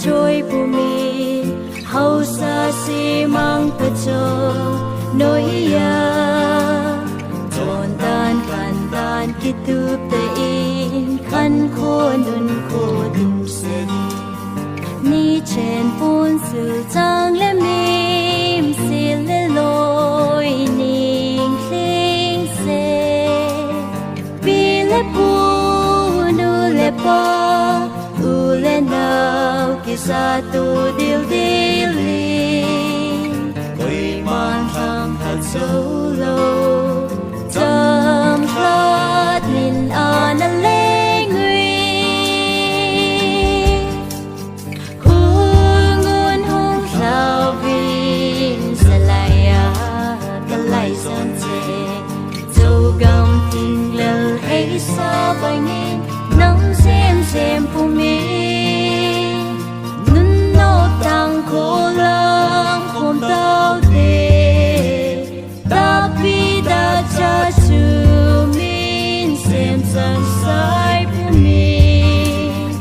trôi bù mi hậu xa xi mang bờ châu nối ya tròn tan khăn tan kí tụp tê in khăn khô nun khô đêm sen ni chen bún sự trang lem mìm xì lê lôi ninh linh xe bi lê bù nu lê ba u lê nào kisah tu dil-dilin ko'y manhang at solo Tamhlat min analengui Hungun hong hlawin salaya kalay sonte Châu gam ting lel hay sa bangin nang xem pumin cô lang không tao thế tapi đã cha chú min xem sang sai của mình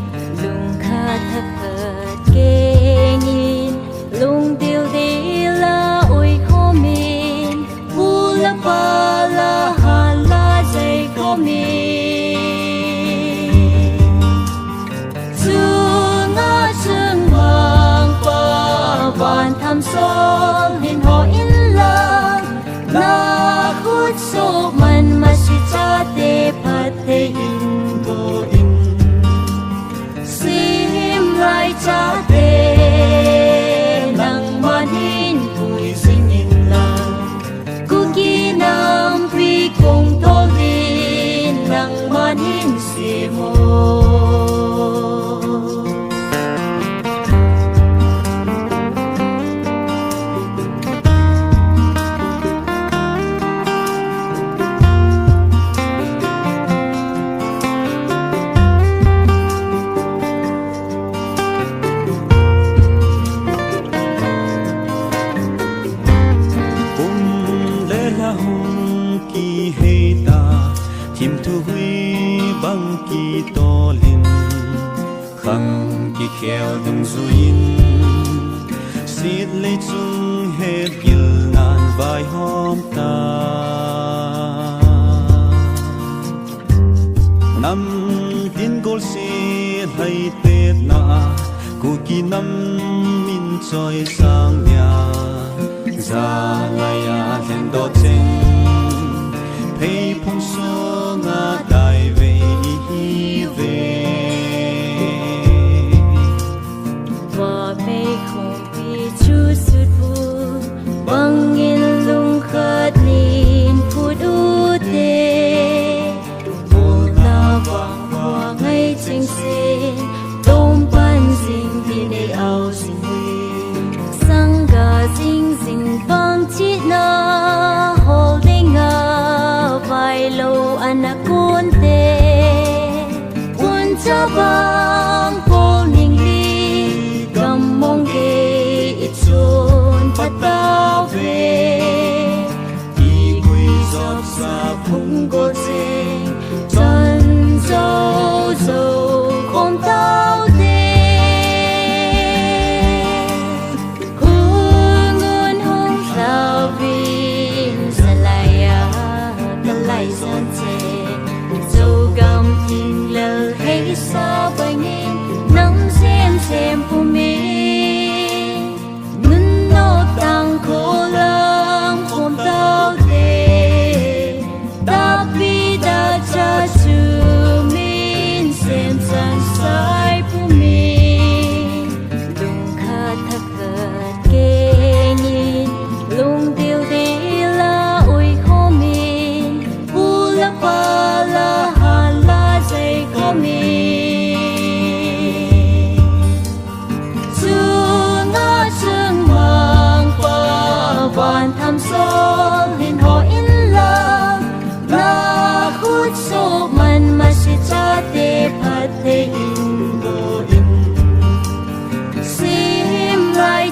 lung khát thật thật kê nhìn lung tiêu đi là ôi khô mình u la ba la hà la dây khô mìnhวันทำซ้อมเห็นหออินลานาคุดโซมันมาชิจาเตพัดเตอินโบอินซิมไลจาเตนังมันหินปุยสินินลากูกีนำพีคงโตลินนังมันหินสิโมทิมทุยบังกีโตลินขังกีเขียวดึงซุยินสิดเลยจุงเฮ็ดกิลนานใบหอมตานำดินกอลสีให้เต็ดนากูกีนำมินจอยสังยาซาลายาเห็นดอเจงเพย์พงโซงาได้เวฮีเวว่าเพย์คงปีชูสุดบูบังอินลุงขัดนินพูดอุเตบูลาวังว่าไงจริงสิต้มปันสิ่งที่ได้เอาสิ่งวิสังกาสิ่งบังจิตนา holding up vai lâu anak kunte punca bang po ning li gamong ke itu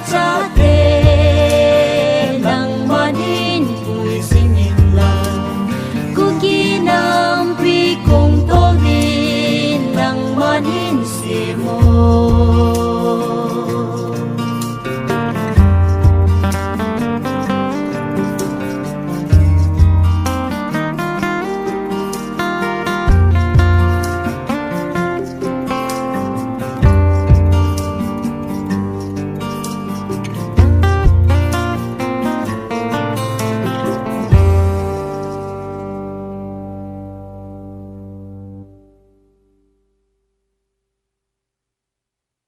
cha